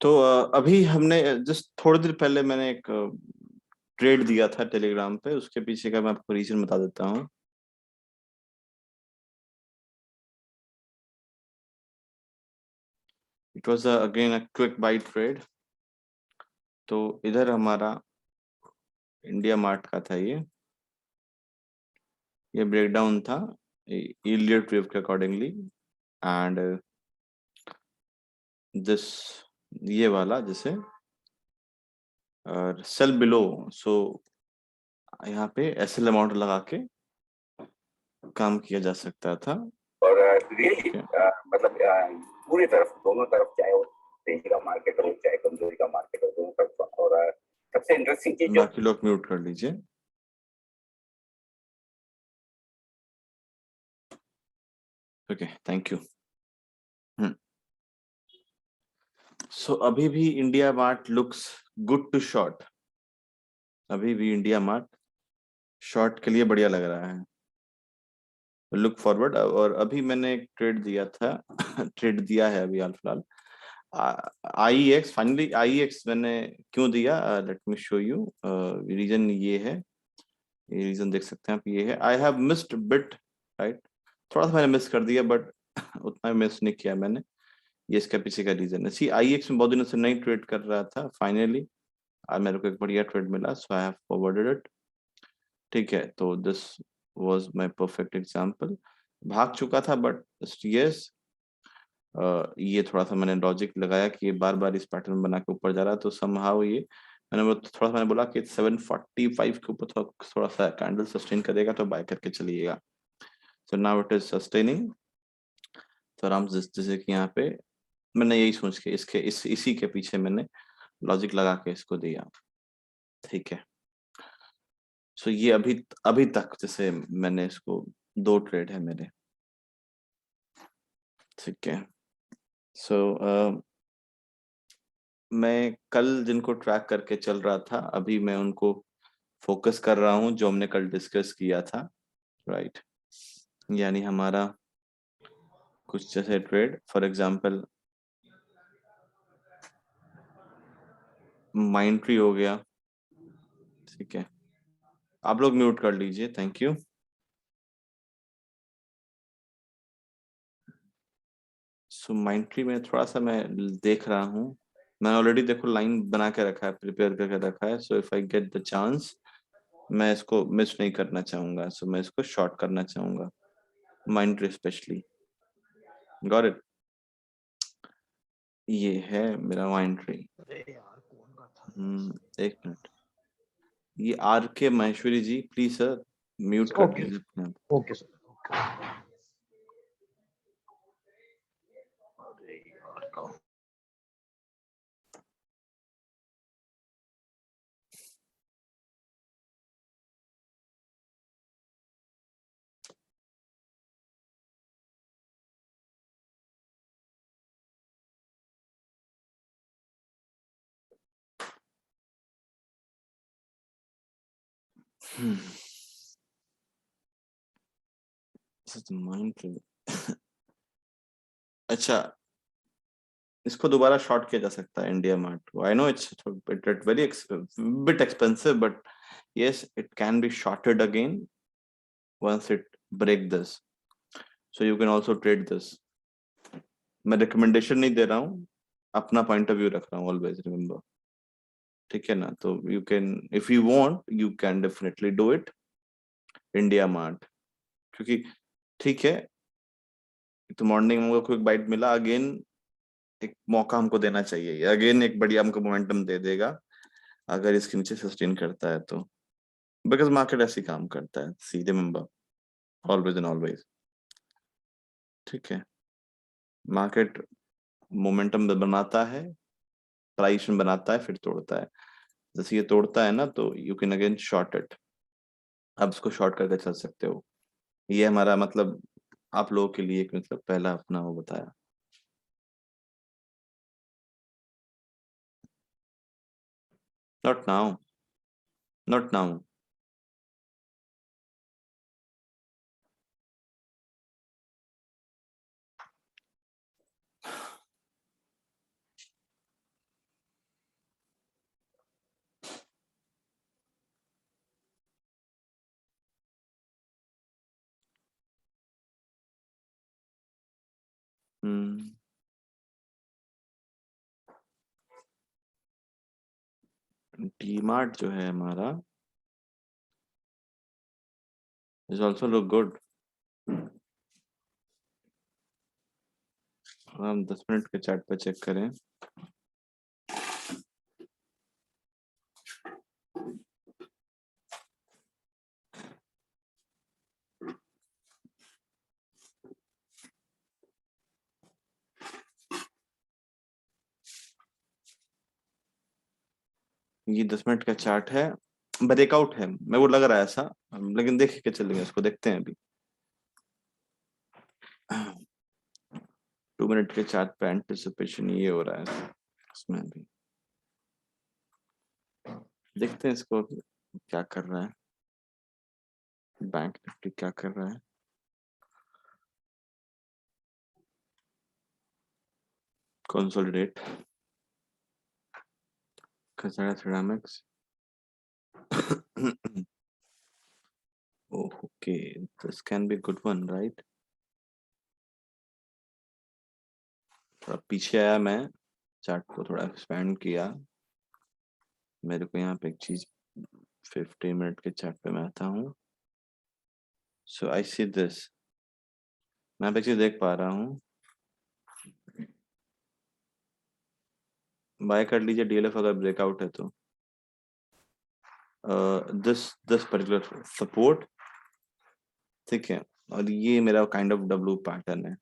तो अभी हमने जस्ट थोड़ी देर पहले मैंने एक ट्रेड दिया था टेलीग्राम पे, उसके पीछे का मैं आपको रीजन बता देता हूँ। It was again a quick buy trade. तो इधर हमारा इंडिया मार्ट का था ये ब्रेकडाउन था इलियट वेव के अकॉर्डिंगली। एंड दिस ये वाला जैसे सेल बिलो, सो यहाँ पे एसएल अमाउंट लगा के काम किया जा सकता था। और रियली मतलब पूरी तरफ दोनों तरफ, चाहे वो तेजी का मार्केट हो चाहे कमजोरी का मार्केट हो, दोनों तरफ। और सबसे इंटरेस्टिंग चीज जो बाकी लोग म्यूट कर लीजिए। Okay, thank you. सो अभी भी IndiaMART looks good to short. अभी भी इंडिया मार्ट शॉर्ट के लिए बढ़िया लग रहा है, लुक फॉरवर्ड। और अभी मैंने एक ट्रेड दिया था ट्रेड दिया है अभी हाल फिलहाल IEX। फाइनली IEX मैंने क्यों दिया, let me show you. Reason ये है, ये रीजन देख सकते हैं आप, ये है I have missed bit, right. थोड़ा सा मैंने मिस कर दिया बट उतना मिस नहीं किया मैंने। ये इसका पीछे का रीजन है। सी IEX में बहुत दिनों से नई ट्रेड कर रहा था, फाइनली आज मेरे को एक बढ़िया ट्रेड मिला, सो आई हैव फॉरवर्डेड इट। ठीक है, तो this was my perfect example. भाग चुका था बट यस, ये थोड़ा सा मैंने लॉजिक लगाया कि ये बार बार इस पैटर्न बना के ऊपर जा रहा है, तो समहाउ ये थोड़ा सा मैंने बोला कि 745 के ऊपर थोड़ा सा कैंडल सस्टेन करेगा तो बाय करके चलिएगा। So now it is sustaining. तो आराम से जैसे कि यहाँ पे मैंने यही सोच के इसी के पीछे मैंने लॉजिक लगा के इसको दिया। ठीक है, सो ये अभी अभी तक जैसे मैंने इसको 2 ट्रेड है मेरे। ठीक है, सो मैं कल जिनको ट्रैक करके चल रहा था अभी मैं उनको फोकस कर रहा हूँ, जो हमने कल डिस्कस किया था, राइट। यानी हमारा कुछ जैसे trade for example mind tree हो गया। ठीक है, आप लोग म्यूट कर लीजिए, thank you. So mind tree में थोड़ा सा मैं देख रहा हूँ, मैंने ऑलरेडी देखो लाइन बना के रखा है, प्रिपेयर करके रखा है। So if I get the chance मैं इसको मिस नहीं करना चाहूंगा, सो मैं इसको शॉर्ट करना चाहूंगा, Mindtree specially. Got it. ये है मेरा माइंड ट्री। एक मिनट, ये RK Maheshwari ji please sir mute कर ओके दीजिए अपने आप। Okay sir. अरे यार का माइंड ट्री अच्छा, इसको दोबारा शॉर्ट किया जा सकता है इंडिया मार्ट को। I know it's very bit expensive but yes it can be shorted again once it break this, so you can also trade this। मैं रिकमेंडेशन नहीं दे रहा हूँ, अपना पॉइंट ऑफ व्यू रख रहा हूँ, ऑलवेज रिमेम्बर। ठीक है ना, तो you can if you want you can definitely do it India mart, क्योंकि ठीक है तो मॉर्निंग में हमको क्विक बाइट मिला अगेन, एक मौका हमको देना चाहिए, अगेन एक बढ़िया हमको मोमेंटम दे देगा अगर इसके नीचे सस्टेन करता है तो, बिकॉज मार्केट ऐसे ही काम करता है, सी रिमेम्बर, ऑलवेज एंड ऑलवेज। ठीक है, मार्केट मोमेंटम बनाता है, प्राइस में बनाता है, फिर तोड़ता है। जैसे ये तोड़ता है ना तो you can again short it, आप इसको शॉर्ट करके चल सकते हो। ये हमारा मतलब आप लोगों के लिए एक मतलब पहला अपना वो बताया। Not now, not now. DMart जो है हमारा इज ऑल्सो लुक गुड। हम 10 मिनट के चार्ट पे चेक करें। ये 10 मिनट का चार्ट है, ब्रेकआउट है, मेरे को लग रहा है ऐसा, लेकिन देख के चलेंगे, इसको देखते हैं अभी। 2 मिनट के चार्ट पे एंटिसिपेशन ये हो रहा है इसमें भी, देखते हैं इसको क्या कर रहा है, बैंक निफ्टी क्या कर रहा है। Consolidate Kazakhstan ceramics. Oh, okay, this can be a good one, right? थोड़ा पीछे आया, मैं चार्ट को थोड़ा एक्सपेंड किया, मेरे को यहाँ पे एक चीज 50 मिनट के चार्ट पे मैं आता हूँ। सो आई सी दिस, मैं यहाँ पे एक चीज देख पा रहा हूँ, बाय कर लीजिए डीएलएफ अगर ब्रेकआउट है तो। दिस पर्टिकुलर सपोर्ट, ठीक है, और ये मेरा काइंड ऑफ डब्ल्यू पैटर्न है,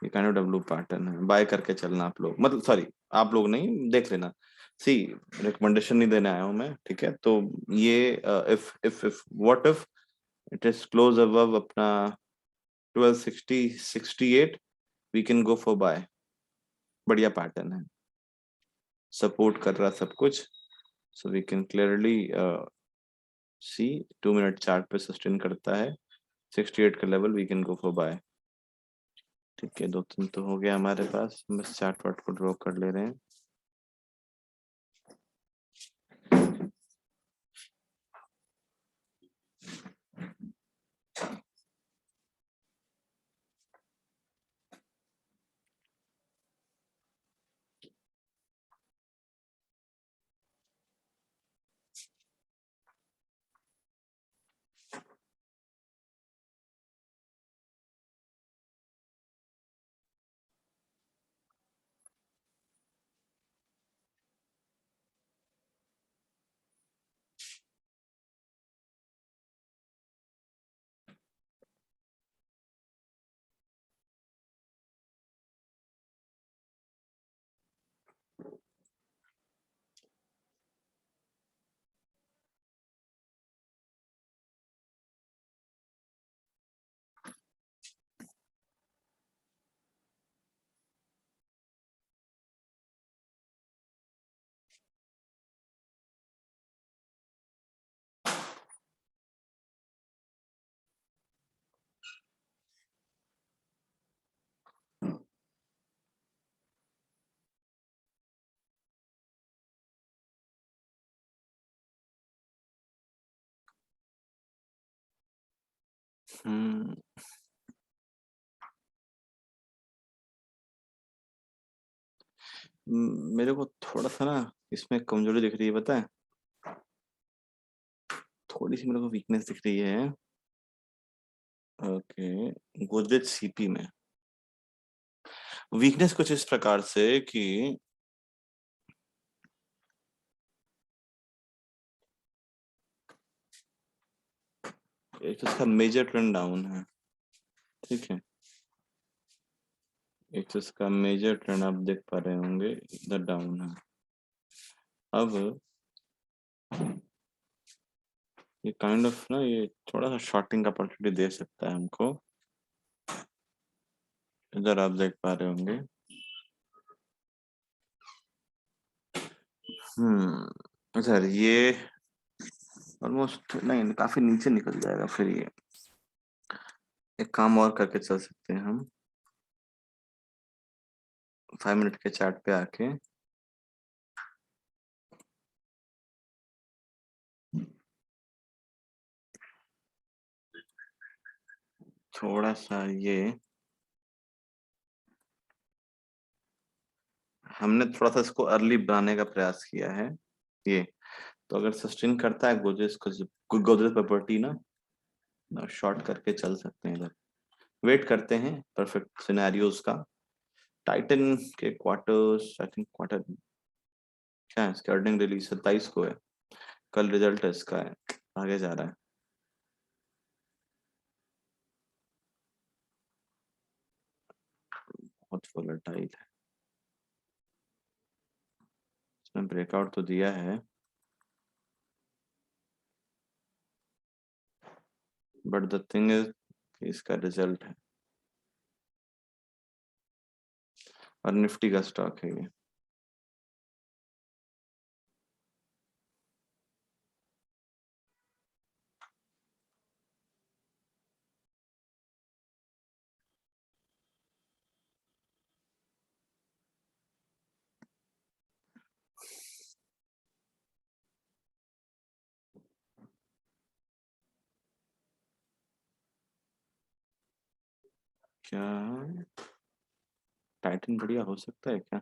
ये काइंड ऑफ डब्ल्यू पैटर्न है, बाय करके चलना आप लोग, मतलब सॉरी आप लोग नहीं, देख लेना। सी, रिकमेंडेशन नहीं देने आया हूँ मैं, ठीक है, तो ये if what if it is close above अपना 1260 68, we can go for buy, बढ़िया पैटर्न है, सपोर्ट कर रहा सब कुछ, so we can clearly see 2 minute chart पे सस्टेन करता है 68 का level, we can go for buy. ठीक है, 2-3 तो हो गया हमारे पास, बस चार्ट वार्ट को ड्रॉ कर ले रहे हैं। हम्म, मेरे को थोड़ा सा ना इसमें कमजोरी दिख रही है, पता है, थोड़ी सी मेरे को वीकनेस दिख रही है। ओके, गोदरेज सीपी में वीकनेस कुछ इस प्रकार से कि एक तो इसका मेजर ट्रेंड डाउन है, ठीक है, एक तो इसका मेजर ट्रेंड आप देख पा रहे होंगे इधर डाउन है। अब ये काइंड ऑफ ना, ये थोड़ा सा शॉर्टिंग का अपॉर्चुनिटी दे सकता है हमको, इधर आप देख पा रहे होंगे। सर ये ऑलमोस्ट नहीं, काफी नीचे निकल जाएगा, फिर ये एक काम और करके चल सकते हैं हम, 5 मिनट के चार्ट पे आके थोड़ा सा ये हमने थोड़ा सा इसको अर्ली बनाने का प्रयास किया है ये, तो अगर सस्टेन करता है गोदरेज प्रॉपर्टी ना शॉर्ट करके चल सकते हैं इधर। वेट करते हैं परफेक्ट सिनेरियोज का। टाइटन के क्वार्टर्स, आई थिंक क्वार्टर क्या है, इसका अर्निंग रिलीज 27 को है, कल रिजल्ट है इसका है, आगे जा रहा है। बहुत वोलेटाइल है, इसने ब्रेकआउट तो दिया है बट द थिंग इज इसका रिजल्ट है और निफ्टी का स्टॉक है ये। क्या टाइटन बढ़िया हो सकता है क्या?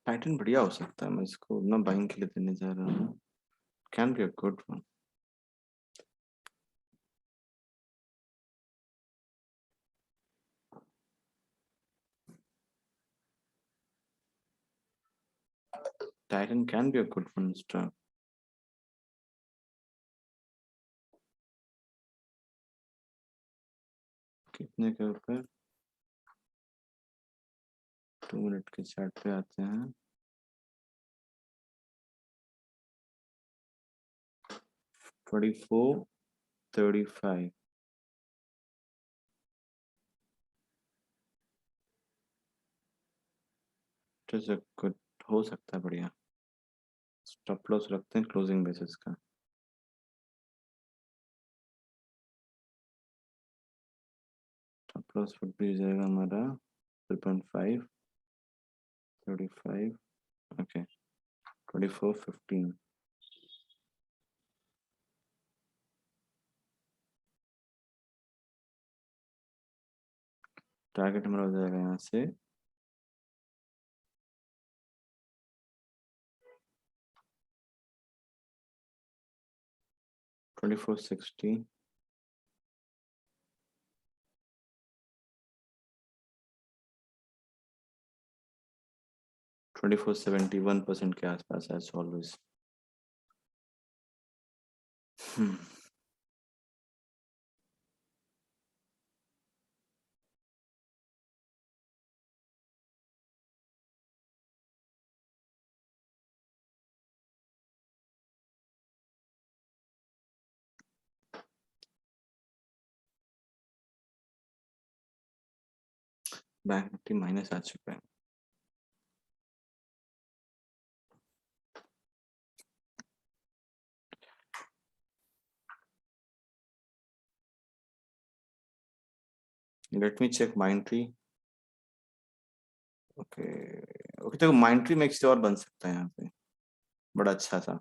टाइटन बढ़िया हो सकता है, मैं इसको ना बाइंग के लिए देने जा रहा हूँ। Can be a good one. Titan can be a good one stock. कितने के ऊपर? 2 मिनट के चार्ट पे आते हैं। 24.35 गुड, हो सकता है बढ़िया। स्टॉप लॉस रखते हैं क्लोजिंग बेसिस का। स्टॉप लॉस वुड भी जाएगा हमारा 3.5, 35, ओके 24.15। टारगेट हमारा हो जाएगा यहाँ से 24.60, 24.71% के आसपास as always. Bank Nifty minus आ चुका है। Let me check Mindtree. Okay okay, तो माइंट्री में एक चीज और बन सकता है यहाँ पे, बड़ा अच्छा सा।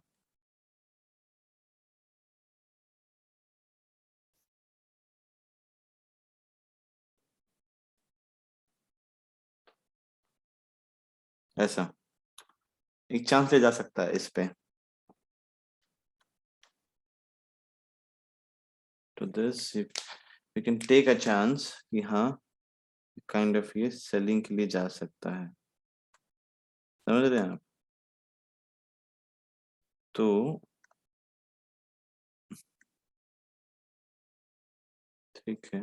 ऐसा एक चांस ले जा सकता है इस पे। तो this we can take a chance कि हाँ काइंड ऑफ ये सेलिंग के लिए जा सकता है, समझ रहे हैं आप? तो ठीक है,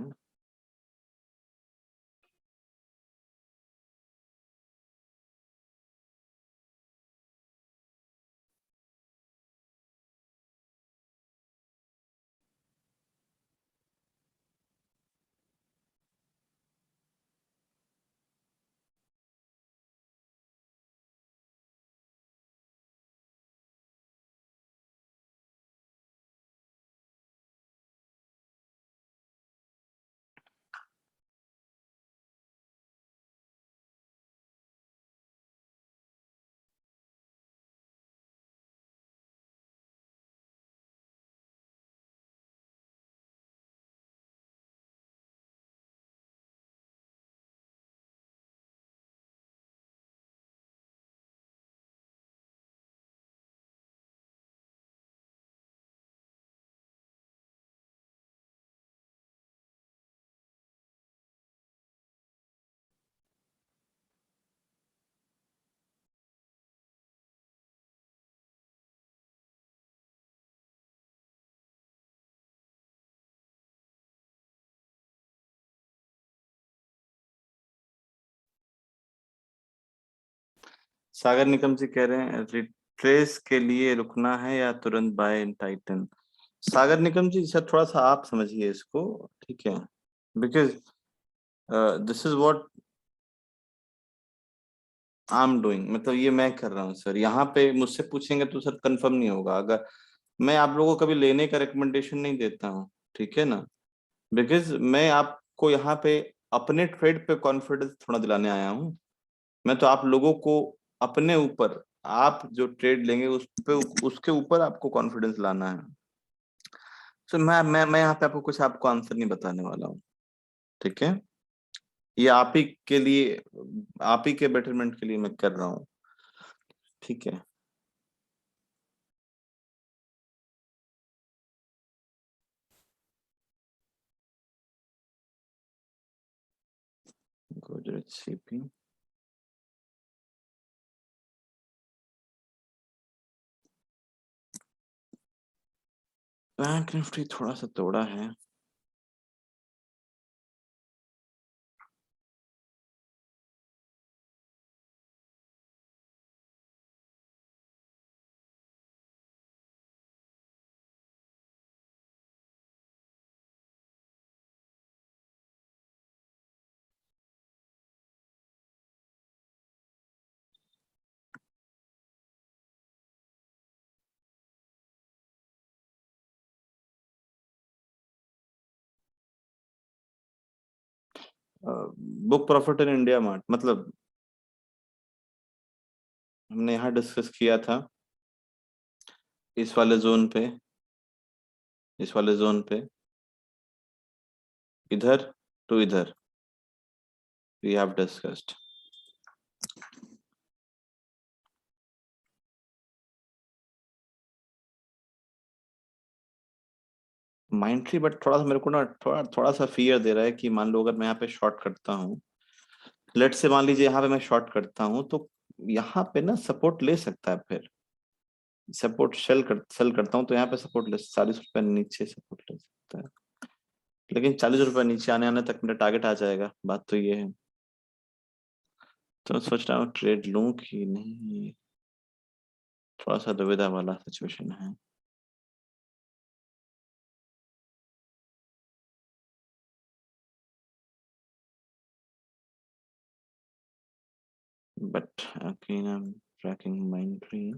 सागर निगम जी कह रहे हैं रिट्रेस के लिए रुकना है या तुरंत बाय इन टाइटन। सागर निगम जी सर थोड़ा सा आप समझिए इसको, ठीक है, because this is what I am doing, मतलब ये मैं कर रहा हूँ सर। यहाँ पे मुझसे पूछेंगे तो सर कंफर्म नहीं होगा। अगर मैं आप लोगों को कभी लेने का रिकमेंडेशन नहीं देता हूँ, ठीक है ना, बिकॉज मैं आपको यहाँ पे अपने ट्रेड पे कॉन्फिडेंस थोड़ा दिलाने आया हूँ। मैं तो आप लोगों को अपने ऊपर, आप जो ट्रेड लेंगे उस पे, उसके ऊपर आपको कॉन्फिडेंस लाना है। तो मैं यहाँ पे आपको कुछ आपको आंसर नहीं बताने वाला हूँ, ठीक है। ये आप ही के लिए, आप ही के बेटरमेंट के लिए मैं कर रहा हूँ, ठीक है। गुजरात सीपी, बैंक निफ्टी थोड़ा सा तोड़ा है। Book profit in India mart, मतलब हमने यहाँ डिस्कस किया था इस वाले जोन पे, इस वाले जोन पे इधर टू इधर we have discussed. Mindtree, but थोड़ा सा मेरे को ना थोड़ा थोड़ा सा फियर दे रहा है कि मान लो अगर मैं यहाँ पे शॉर्ट करता हूँ, लेट से मान लीजिए यहाँ पे मैं शॉर्ट करता हूँ तो यहाँ पे ना सपोर्ट ले सकता है, फिर सपोर्ट सेल करता हूँ तो यहाँ पे सपोर्ट ले 40 रुपए नीचे सपोर्ट ले सकता है, लेकिन 40 रुपए नीचे आने आने तक मेरा टारगेट आ जाएगा, बात तो ये है। तो मैं सोच रहा हूँ ट्रेड लूं कि नहीं, थोड़ा सा दुविधा वाला सिचुएशन है। But again I am tracking Mindtree.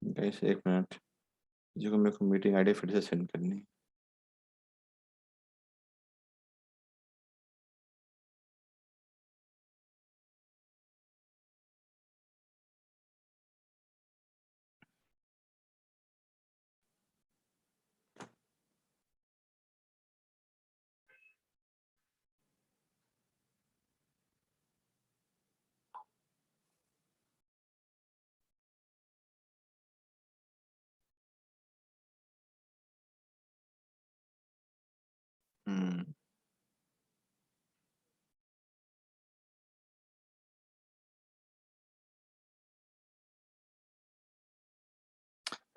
Guys एक मिनट, जो मेरे को मीटिंग आईडी फिर से सेंड करनी है। Hmm,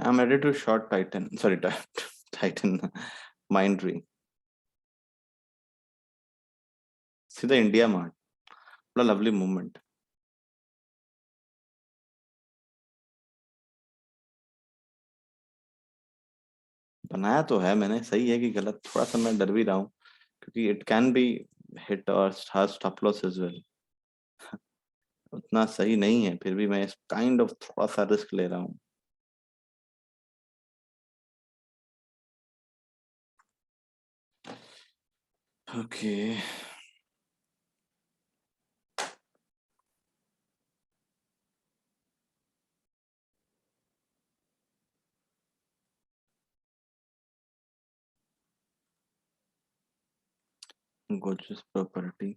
I am ready to short Titan, sorry Titan Mindtree, सीधा इंडिया मार्ट, बड़ा लवली मूवमेंट। बनाया तो है मैंने, सही है कि गलत, थोड़ा सा मैं डर भी रहा हूँ क्योंकि इट कैन बी हिट और स्टॉप लॉस एज वेल। उतना सही नहीं है, फिर भी मैं काइंड ऑफ थोड़ा सा रिस्क ले रहा हूँ। ओके, गोदरेज प्रॉपर्टी,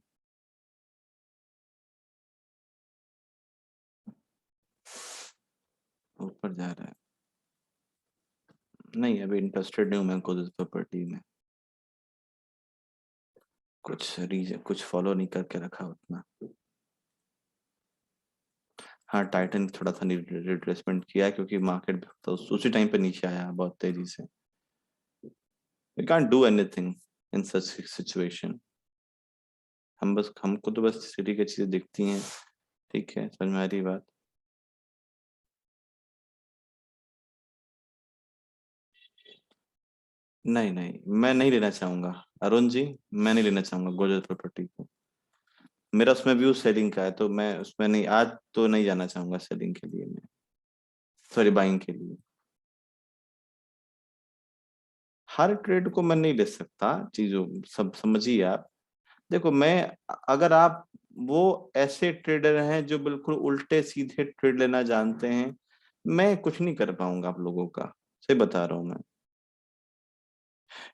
ऊपर जा रहा है। नहीं, अभी इंटरेस्टेड नहीं हूँ मैं गोदरेज प्रॉपर्टी में। कुछ रीजन कुछ फॉलो नहीं करके रखा उतना। हाँ, टाइटन थोड़ा सा रिट्रेसमेंट किया है क्योंकि मार्केट तो उसी टाइम पे नीचे आया बहुत तेजी से। We can't do anything in such situation. हमको तो बस सिटी की चीजें दिखती हैं। ठीक है, समझ में आ रही बात। नहीं नहीं, मैं नहीं लेना चाहूंगा। अरुण जी, मैं नहीं लेना चाहूंगा गोदरेज प्रॉपर्टी को। मेरा उसमें व्यू सेलिंग का है, तो मैं उसमें नहीं, आज तो नहीं जाना चाहूंगा सेलिंग के लिए मैं। सॉरी, बाइंग के लिए। हर ट्रेड को मैं नहीं ले सकता, चीजों सब समझिए आप। देखो मैं, अगर आप वो ऐसे ट्रेडर हैं जो बिल्कुल उल्टे सीधे ट्रेड लेना जानते हैं, मैं कुछ नहीं कर पाऊंगा आप लोगों का। सही बता रहा हूं मैं।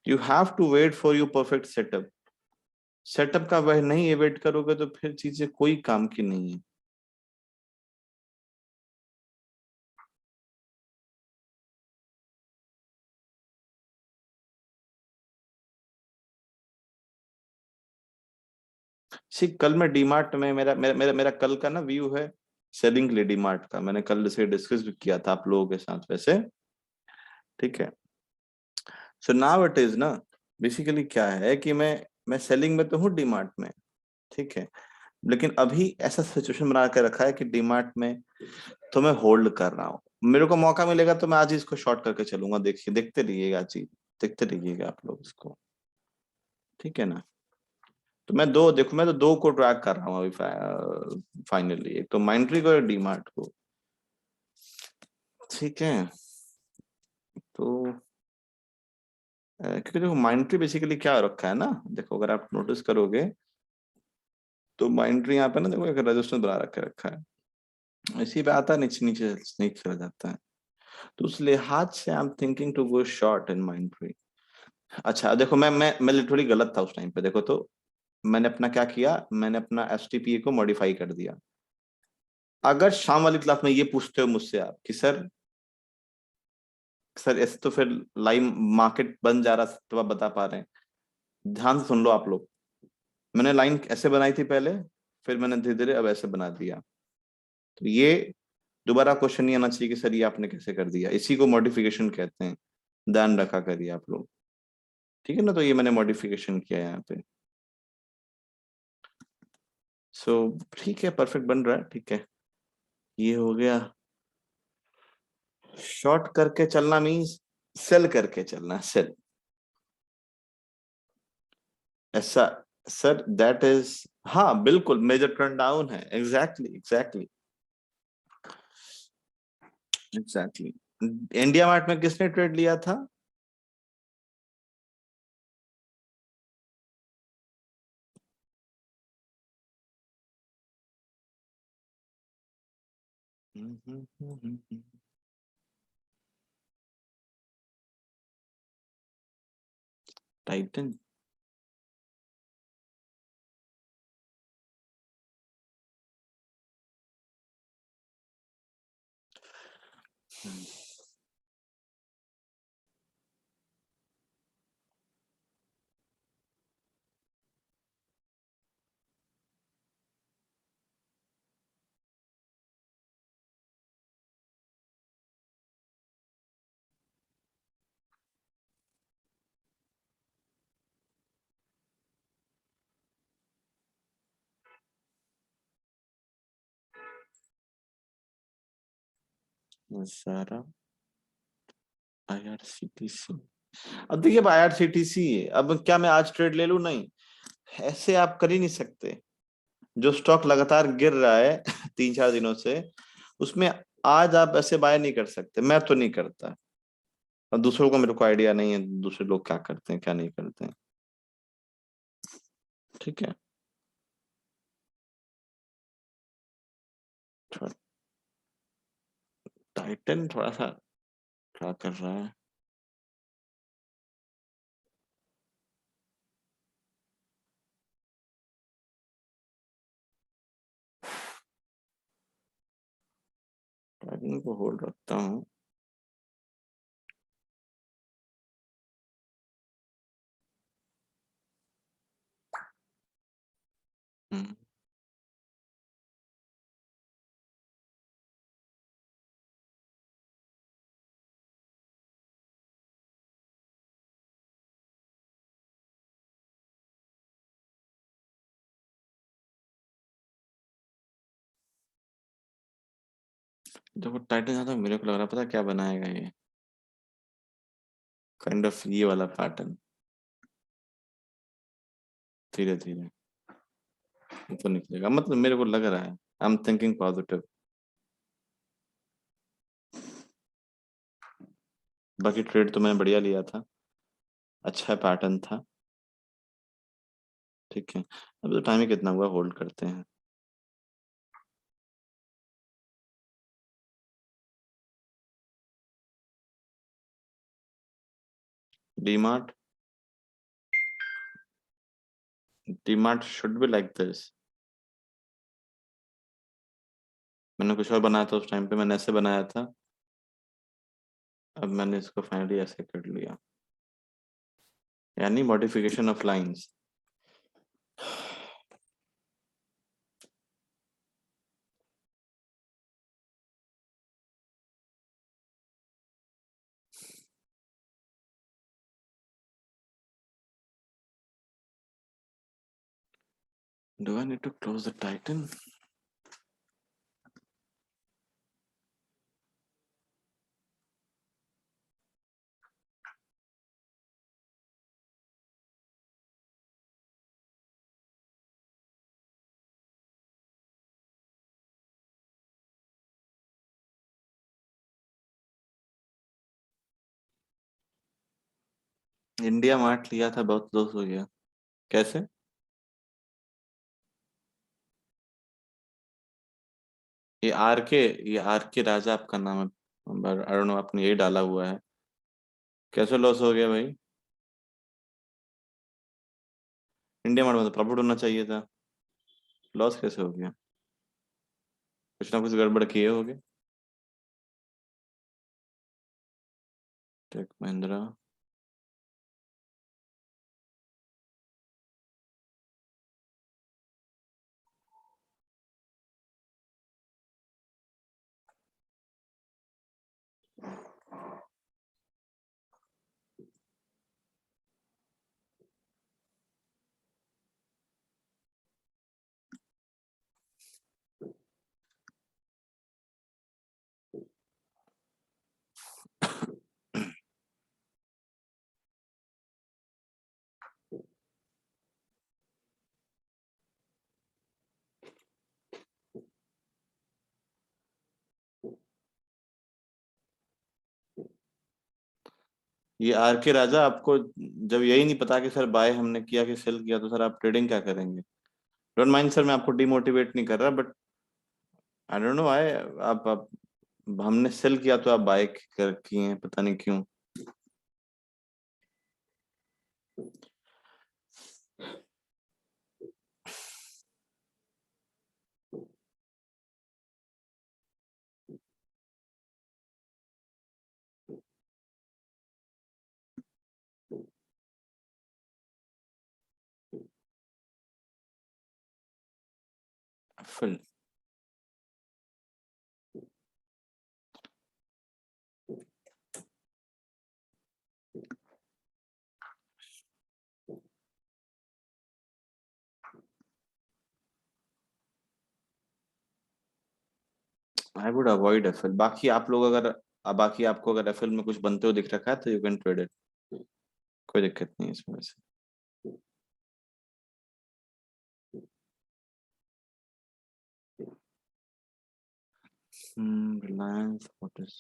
You have to wait for your perfect setup. Setup का वह नहीं वेट करोगे तो फिर चीजें कोई काम की नहीं है। सी, कल मैं डीमार्ट में, मेरा मेरा मेरा मेरा कल का ना व्यू है सेलिंग के लिए डीमार्ट का। मैंने कल इसे डिस्कस भी किया था आप लोगों के साथ वैसे। ठीक है। सो नाउ इट इज ना, बेसिकली क्या है कि मैं सेलिंग में तो हूँ डीमार्ट में। ठीक है। लेकिन अभी ऐसा सिचुएशन बना के रखा है कि डीमार्ट में तो मैं होल्ड कर रहा हूँ। मेरे को मौका मिलेगा तो मैं आज ही इसको शॉर्ट करके चलूंगा। देखिए, देखते रहिएगा चीज, देखते रहिएगा आप लोग इसको। ठीक है ना। तो मैं तो दो को ट्रैक कर रहा हूँ अभी फाइनली, एक तो माइंट्री को और डीमार्ट को। ठीक है। तो क्योंकि देखो माइंट्री बेसिकली क्या रखा है ना, देखो अगर आप नोटिस करोगे तो माइंट्री यहाँ पे ना देखो एक रेजिस्टेंस बना रखा है। इसी पे आता है, नीचे नीचे नीचे चला जाता है। तो उस लिहाज से I am thinking to go short in Mindtree. अच्छा देखो, मैं लिटरली गलत था उस टाइम पे। देखो तो मैंने अपना क्या किया, मैंने अपना एसटीपीए को मॉडिफाई कर दिया। अगर शाम वाली क्लास में ये पूछते हो मुझसे आप कि सर ऐसे तो फिर लाइव मार्केट बन जा रहा, तो आप बता पा रहे हैं। ध्यान से सुन लो आप लोग। मैंने लाइन ऐसे बनाई थी पहले, फिर मैंने धीरे धीरे अब ऐसे बना दिया। तो ये दोबारा क्वेश्चन नहीं आना चाहिए कि सर ये आपने कैसे कर दिया। इसी को मॉडिफिकेशन कहते हैं। ध्यान रखा करिए आप लोग। ठीक है ना। तो ये मैंने मॉडिफिकेशन किया यहाँ पे। सो ठीक है, परफेक्ट बन रहा है। ठीक है, ये हो गया। शॉर्ट करके चलना मीन्स सेल करके चलना, सेल। ऐसा सर, दैट इज, हाँ बिल्कुल मेजर टर्न डाउन है। Exactly exactly exactly. India mart में किसने ट्रेड लिया था? टाइटन। सारा आईआरसीटीसी। अब देखिए, अब आईआरसीटीसी है, अब क्या मैं आज ट्रेड ले लूं? नहीं, ऐसे आप कर ही नहीं सकते। जो स्टॉक लगातार गिर रहा है 3-4 दिनों से, उसमें आज आप ऐसे बाय नहीं कर सकते। मैं तो नहीं करता। और दूसरों को मेरे को आइडिया नहीं है दूसरे लोग क्या करते हैं क्या नहीं करते हैं। ठीक है। टाइटन थोड़ा सा क्या कर रहा है? टाइटन को होल्ड रखता हूँ। जब टाइटन ज्यादा मेरे को लग रहा है, पता क्या बनाएगा ये, काइंड ऑफ ये वाला पैटर्न, धीरे धीरे ऊपर निकलेगा, मतलब मेरे को लग रहा है। I am thinking positive. बाकी ट्रेड तो मैंने बढ़िया लिया था, अच्छा पैटर्न था। ठीक है, अब तो टाइम ही कितना हुआ, होल्ड करते हैं। DMart, DMart should be like this. मैंने कुछ और बनाया था उस टाइम पे, मैंने ऐसे बनाया था, अब मैंने इसको फाइनली ऐसे कर लिया, यानी modification of lines. Do I need to close the Titan? India mart लिया था, बहुत लॉस हो गया। कैसे? ये आर के राजा आपका नाम है, आई डोंट नो, आपने यही डाला हुआ है। कैसे लॉस हो गया भाई? इंडिया मार्ट में तो प्रॉफिट होना चाहिए था, लॉस कैसे हो गया? कुछ ना कुछ गड़बड़ किए होगे। टेक महिंद्रा, ये आर के राजा आपको जब यही नहीं पता कि सर बाय हमने किया कि सेल किया, तो सर आप ट्रेडिंग क्या करेंगे? डोंट माइंड सर, मैं आपको डिमोटिवेट नहीं कर रहा, बट आई डोंट नो आई, आप हमने सेल किया तो आप बाय कर किए हैं, पता नहीं क्यों। Full I would avoid FL. बाकी आप लोग अगर, बाकी आपको अगर एफएल में कुछ बनते हुए दिख रखा है तो यू कैन ट्रेड इट, कोई दिक्कत नहीं है इसमें वैसे। Reliance, what is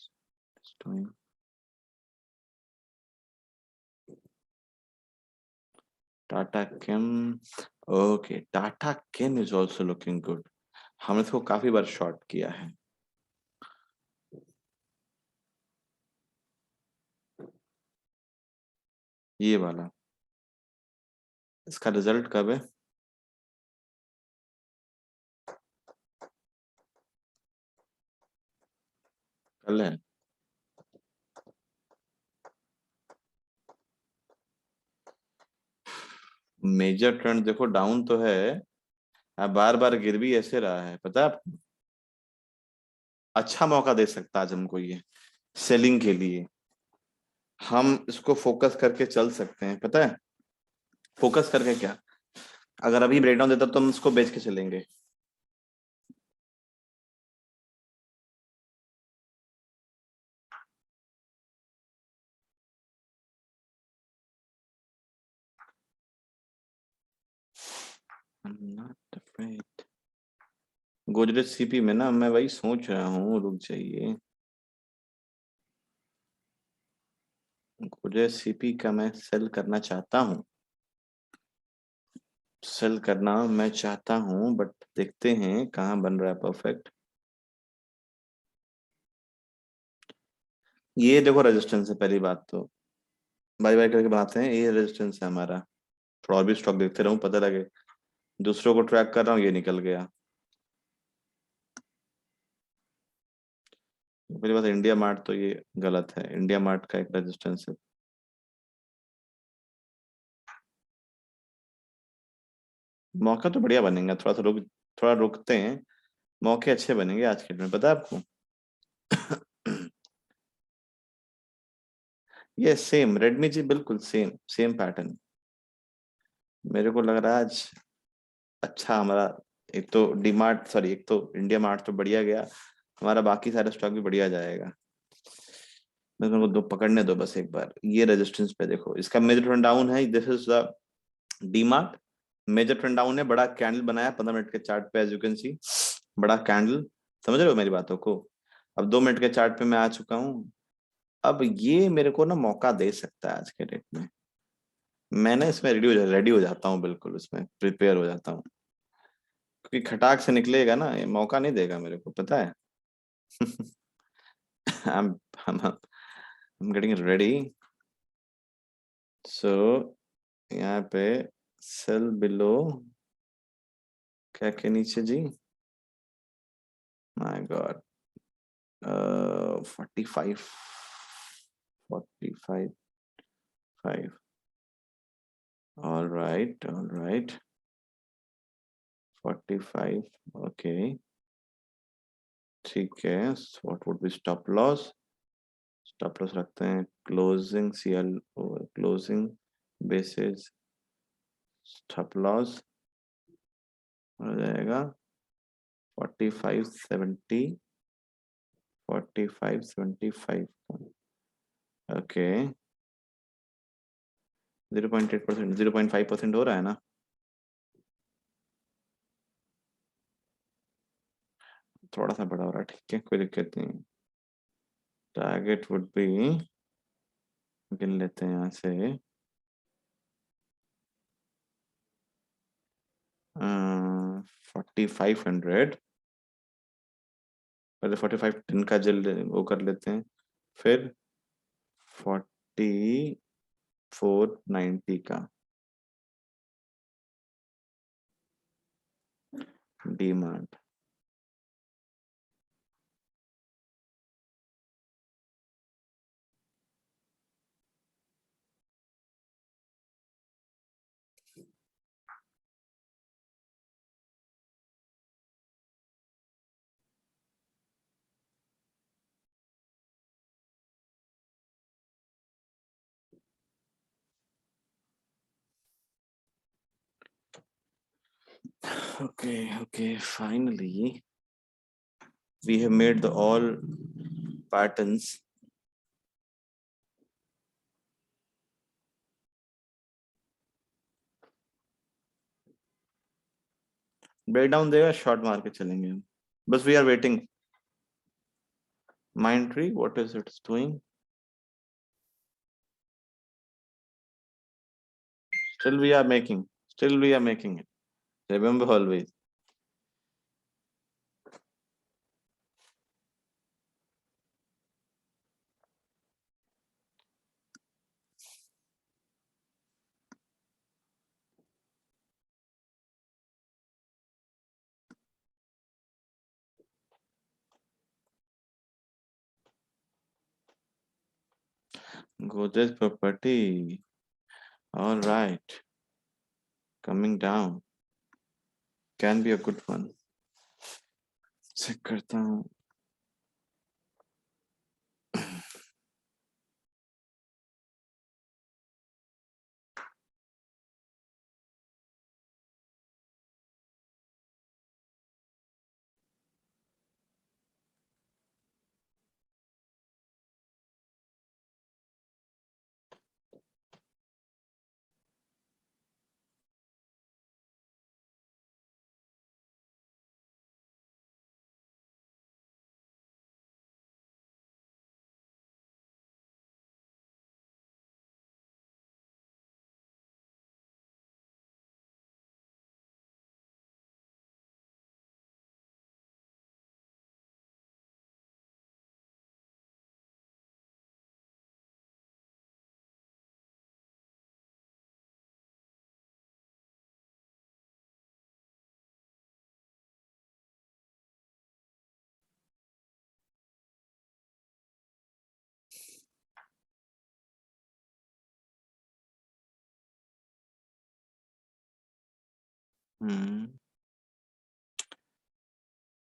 doing? Tata came, okay, Tata came is also looking good. हमने इसको काफी बार शॉर्ट किया है। ये वाला, इसका रिजल्ट कब है? कल है। मेजर ट्रेंड देखो डाउन तो है, अब बार बार गिर भी ऐसे रहा है, पता है आपको। अच्छा मौका दे सकता है आज हमको ये सेलिंग के लिए। हम इसको फोकस करके चल सकते हैं, पता है। फोकस करके क्या, अगर अभी ब्रेकडाउन देता तो हम इसको बेच के चलेंगे। I'm not afraid। Godrej CP में ना मैं वही सोच रहा हूँ, रुक जाइए। गोदरेज सीपी का मैं सेल करना चाहता हूँ, सेल करना मैं चाहता हूँ, बट देखते हैं कहाँ बन रहा है परफेक्ट। ये देखो रेजिस्टेंस है पहली बात तो, बाय बाय करके बनाते हैं, ये रेजिस्टेंस है हमारा। थोड़ा और भी स्टॉक देखते रहूं पता लगे। दूसरों को ट्रैक कर रहा हूँ, ये निकल गया। मेरे पास इंडिया मार्ट तो ये गलत है, इंडिया मार्ट का एक रेजिस्टेंस है। मौका तो बढ़िया बनेगा, थोड़ा रुकते हैं, मौके अच्छे बनेंगे आज के दिन में, पता है आपको। ये सेम रेडमी जी, बिल्कुल सेम सेम पैटर्न। मेरे को लग रहा है आज अच्छा हमारा, एक तो डीमार्ट सॉरी एक तो इंडिया मार्ट तो बढ़िया गया हमारा, बाकी सारे स्टॉक भी बढ़िया जाएगा। बस मेरे को दो पकड़ने दो बस एक बार। ये रेजिस्टेंस पे देखो, इसका मेजर ट्रेंड डाउन है, this is the DMart. Major trend down है, बड़ा कैंडल बनाया 15 मिनट के चार्ट पे, एज यू कैन सी, बड़ा कैंडल। समझ रहे हो मेरी बातों को। अब 2 मिनट के चार्ट पे मैं आ चुका हूँ। अब ये मेरे को ना मौका दे सकता है आज के डेट में। मैं ना इसमें रेडी हो जाता हूँ, बिल्कुल इसमें प्रिपेयर हो जाता हूँ, क्योंकि खटाक से निकलेगा ना, ये मौका नहीं देगा मेरे को, पता है। I'm, I'm, I'm getting ready। सो यहाँ पे सेल बिलो, क्या के नीचे जी, my god, 45, 45, 5। All right all right, 45, okay ठीक है। What would be stop loss, stop loss रखते हैं closing CL, closing basis stop loss हो जाएगा 45.70, 45.75। ओके 0.8%, 0.5% हो रहा है ना। थोड़ा सा बड़ा हो रहा है, ठीक है कोई दिक्कत नहीं। टारगेट वुड बी, गिन लेते हैं यहाँ से, 4500। पहले 45 दिन का जल वो कर लेते हैं, फिर 4490 का demand. Okay, finally we have made the all patterns। Break down देगा, शॉर्ट मार के चलेंगे हम, बस we are waiting. Mindtree what is it doing, still we are making, still we are making it, remember always। Godrej property. All right. Coming down. Can be a good one. Check करता हूँ.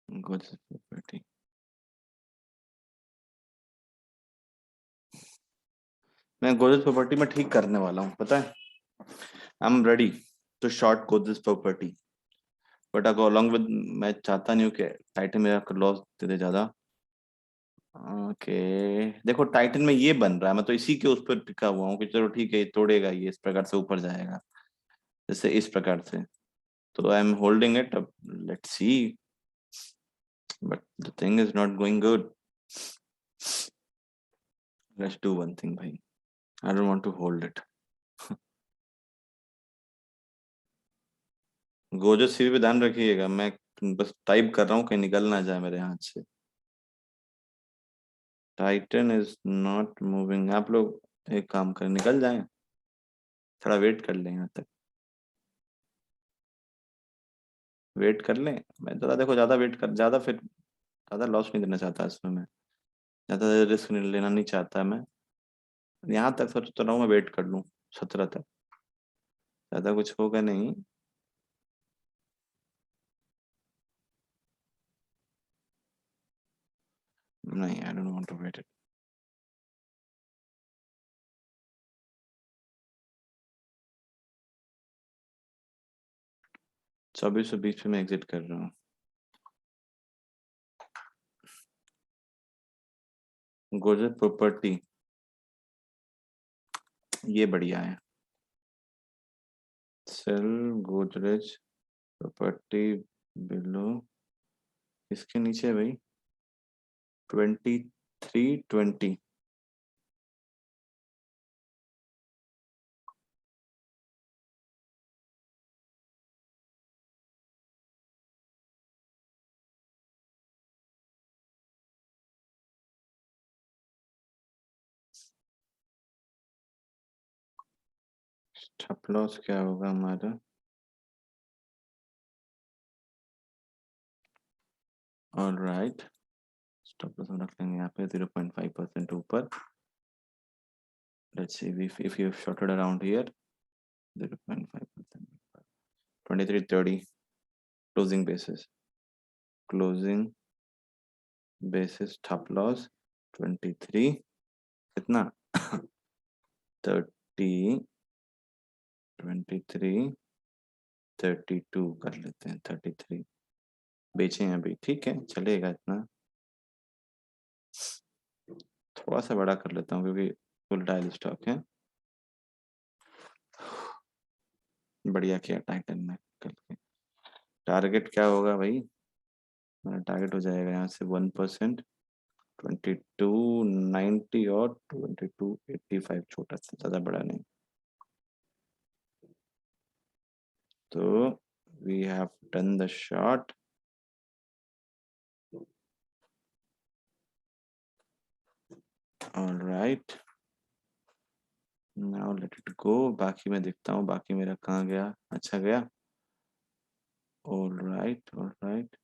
Godrej property. मैं Godrej property में ठीक करने वाला हूँ, पता है. I am ready to short Godrej property, but ago along with, मैं चाहता नहीं हूँ कि टाइटन मेरा लॉस दे दे ज्यादा. ओके, देखो टाइटन में ये बन रहा है, मैं तो इसी के उस पर टिका हुआ हूँ कि चलो ठीक है, ये तोड़ेगा, ये इस प्रकार से ऊपर जाएगा, जैसे इस प्रकार से. तो आई एम होल्डिंग इट. अब let's see, but the thing is not going good. Let's do one thing भाई. I don't want to hold it. गोजो सी पे ध्यान रखिएगा, मैं बस टाइप कर रहा हूँ कहीं निकल ना जाए मेरे हाथ से. Titan is not moving. आप लोग एक काम करें, निकल जाएं, थोड़ा वेट कर लें यहाँ तक. वेट कर लें. मैं जरा, देखो ज्यादा वेट कर, ज्यादा फिर ज्यादा लॉस नहीं देना चाहता इसमें मैं. ज्यादा रिस्क नहीं लेना नहीं चाहता मैं. यहाँ तक सोच तो रहा हूँ मैं वेट कर लूँ 17 तक. ज्यादा कुछ होगा नहीं. नहीं, I don't want to wait it. 2420 पे मैं एग्जिट कर रहा हूँ. गोदरेज प्रॉपर्टी ये बढ़िया है. सेल गोदरेज प्रॉपर्टी बिलो, इसके नीचे भाई 2320. स्टॉप लॉस क्या होगा हमारा? ऑल राइट, स्टॉप लॉस हम रख लेंगे यहाँ पे 0.5% ऊपर. Let's see if you have shorted around here 0.5%. 2330 closing basis stop loss 23 कितना 30 23 32 कर लेते हैं. 33 बेचें अभी, ठीक है चलेगा इतना. थोड़ा सा बड़ा कर लेता हूँ क्योंकि फुल डायल स्टॉक है. बढ़िया किया टाइटन में करके. टारगेट क्या होगा भाई? मेरा टारगेट हो जाएगा यहाँ से 1%, 2290 और 2285, छोटा सा, ज़्यादा बड़ा नहीं. तो we have done the shot. All right, now let it go. बाकी मैं देखता हूँ बाकी मेरा कहाँ गया. अच्छा गया. All right, all right.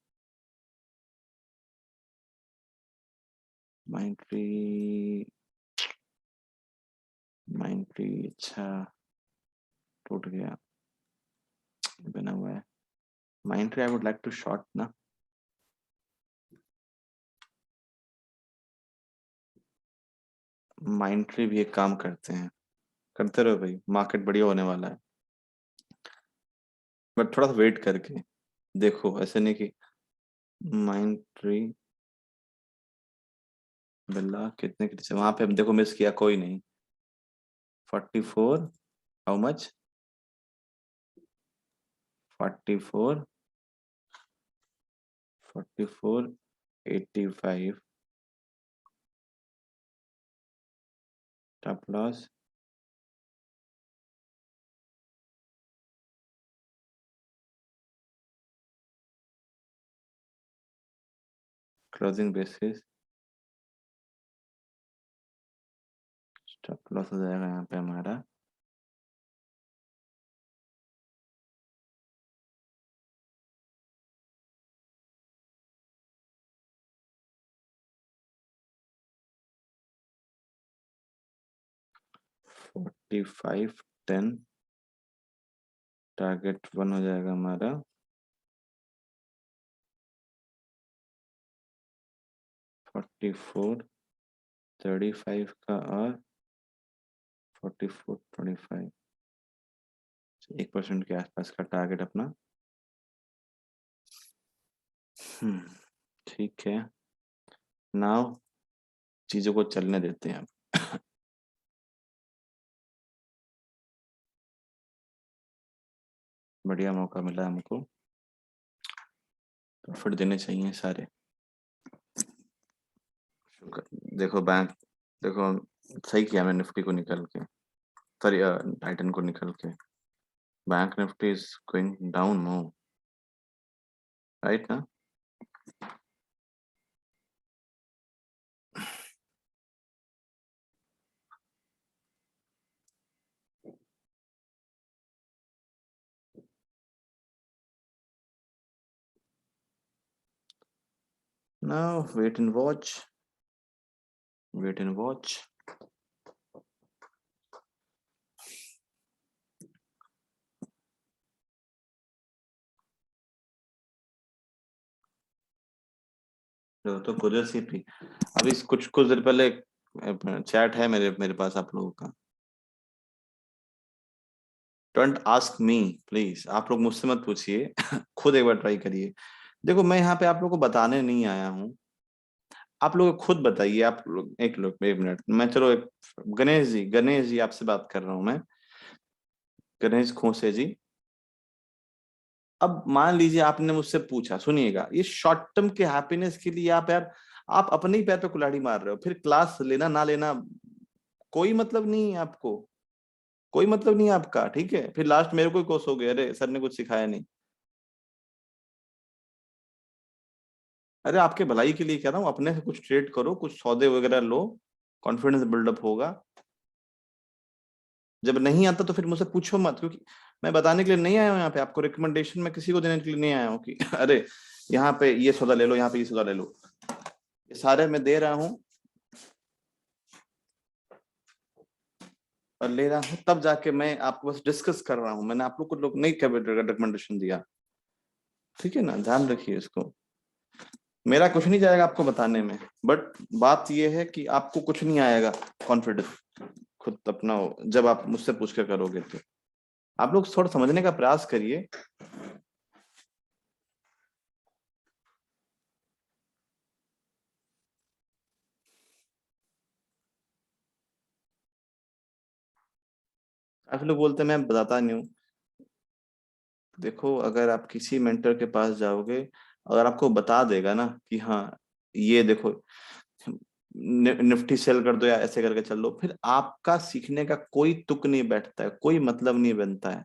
Mind free 93 अच्छा टूट गया, बना हुआ है। Mindtree I would like to short ना। Mindtree भी एक काम करते हैं, करते रहो भाई, मार्केट बढ़िया होने वाला है, बट थोड़ा सा वेट करके देखो, ऐसे नहीं कि Mindtree बिल्ला कितने के नीचे, वहां पे अब देखो मिस किया कोई नहीं। 44 how much, 44 44 85 stop loss, closing basis, stop loss हो जाएगा यहाँ पे हमारा 45 10, टारगेट 1 हो जाएगा हमारा 44 35 का और 44 25, 1% के आसपास का टारगेट अपना। ठीक है, नाउ चीजों को चलने देते हैं अब। बढ़िया मौका मिला हमको, प्रॉफिट देने चाहिए सारे। देखो बैंक, देखो सही किया मैंने निफ्टी को निकल के, सॉरी टाइटन को निकल के। Bank Nifty is going down no, right ना। Now wait and watch, wait and watch. तो कुछ सीपी अभी कुछ कुछ देर पहले चैट है मेरे मेरे पास आप लोगों का। डोंट आस्क मी प्लीज, आप लोग मुझसे मत पूछिए खुद एक बार ट्राई करिए। देखो मैं यहाँ पे आप लोगों को बताने नहीं आया हूँ, आप लोग खुद बताइए। आप लोग एक लोग एक मिनट, मैं चलो एक गणेश जी, गणेश जी आपसे बात कर रहा हूँ मैं, गणेश खोसे जी। अब मान लीजिए आपने मुझसे पूछा, सुनिएगा, ये शॉर्ट टर्म के हैप्पीनेस के लिए आप यार, आप अपने ही पैर पे कुल्हाड़ी मार रहे हो, फिर क्लास लेना ना लेना कोई मतलब नहीं है आपको, कोई मतलब नहीं है आपका, ठीक है। फिर लास्ट मेरे को ही कोस हो गए, अरे सर ने कुछ सिखाया नहीं। अरे आपके भलाई के लिए कह रहा हूँ, अपने से कुछ ट्रेड करो, कुछ सौदे वगैरह लो, कॉन्फिडेंस बिल्डअप होगा। जब नहीं आता तो फिर मुझसे पूछो मत, क्योंकि मैं बताने के लिए नहीं आया हूँ यहाँ पे, आपको रिकमेंडेशन में किसी को देने के लिए नहीं आया हूँ कि अरे यहाँ पे ये सौदा ले लो, यहाँ पे ये सौदा ले लो। ये सारे मैं दे रहा हूँ और ले रहा हूँ, तब जाके मैं आपको बस डिस्कस कर रहा हूँ, मैंने आप लोग को लोग नहीं रिकमेंडेशन दिया, ठीक है ना, ध्यान रखिए इसको। मेरा कुछ नहीं जाएगा आपको बताने में, बट बात यह है कि आपको कुछ नहीं आएगा कॉन्फिडेंस खुद अपना जब आप मुझसे पूछ कर करोगे तो। आप लोग थोड़ा समझने का प्रयास करिए। आप लोग बोलते हैं मैं बताता नहीं हूँ, देखो अगर आप किसी मेंटर के पास जाओगे, अगर आपको बता देगा ना कि हाँ ये देखो निफ्टी सेल कर दो या ऐसे करके चल लो, फिर आपका सीखने का कोई तुक नहीं बैठता है, कोई मतलब नहीं बनता है।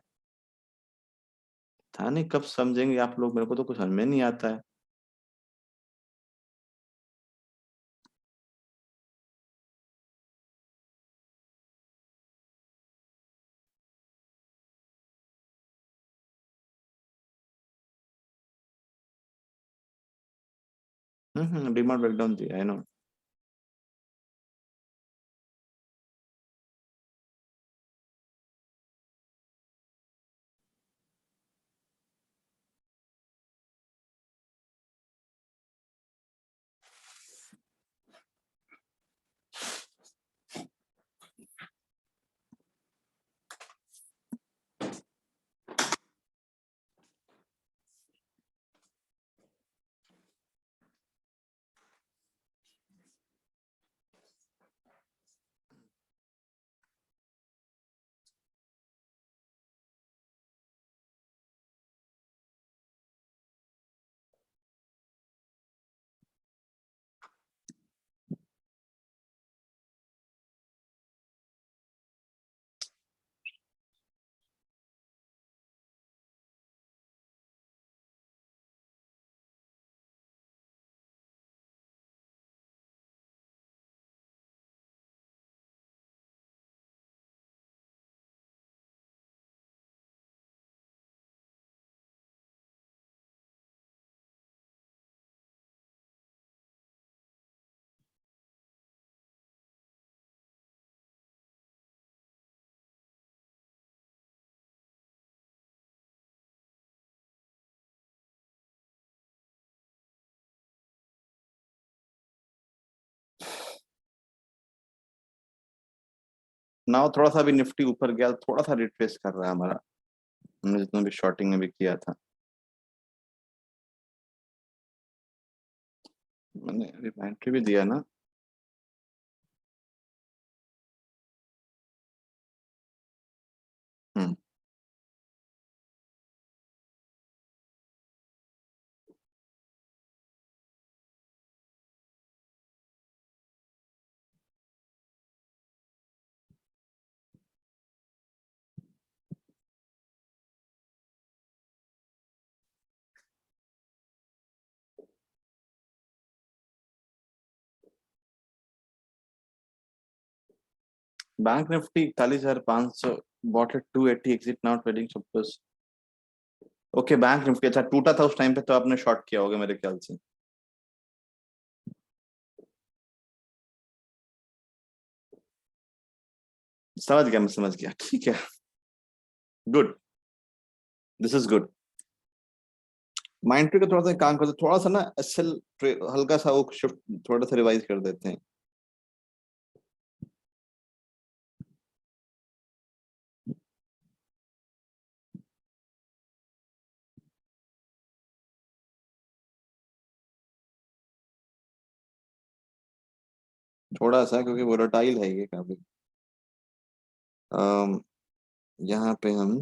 था नहीं कब समझेंगे आप लोग, मेरे को तो कुछ समझ में नहीं आता है। डिमांड ब्रेकडाउन दिया है ना। नाउ थोड़ा सा भी निफ्टी ऊपर गया, थोड़ा सा रिट्रेस कर रहा है हमारा, हमने जितना भी शॉर्टिंग में भी किया था। मैंने रिमाइंडर भी दिया ना। Hmm. Bank Nifty 41,500, bought at 280, exit now trading suppose. Okay, bank Nifty अच्छा टूटा था उस टाइम पे, तो आपने शॉर्ट किया होगा मेरे ख्याल से। समझ गया, मैं समझ गया, ठीक है। Good, this is good. Mind tree का थोड़ा सा काम करते, थोड़ा सा ना एसएल हल्का सा वो शिफ्ट, थोड़ा सा रिवाइज कर देते हैं। थोड़ा सा, क्योंकि वोलेटाइल है ये काफी। अम, यहाँ पे हम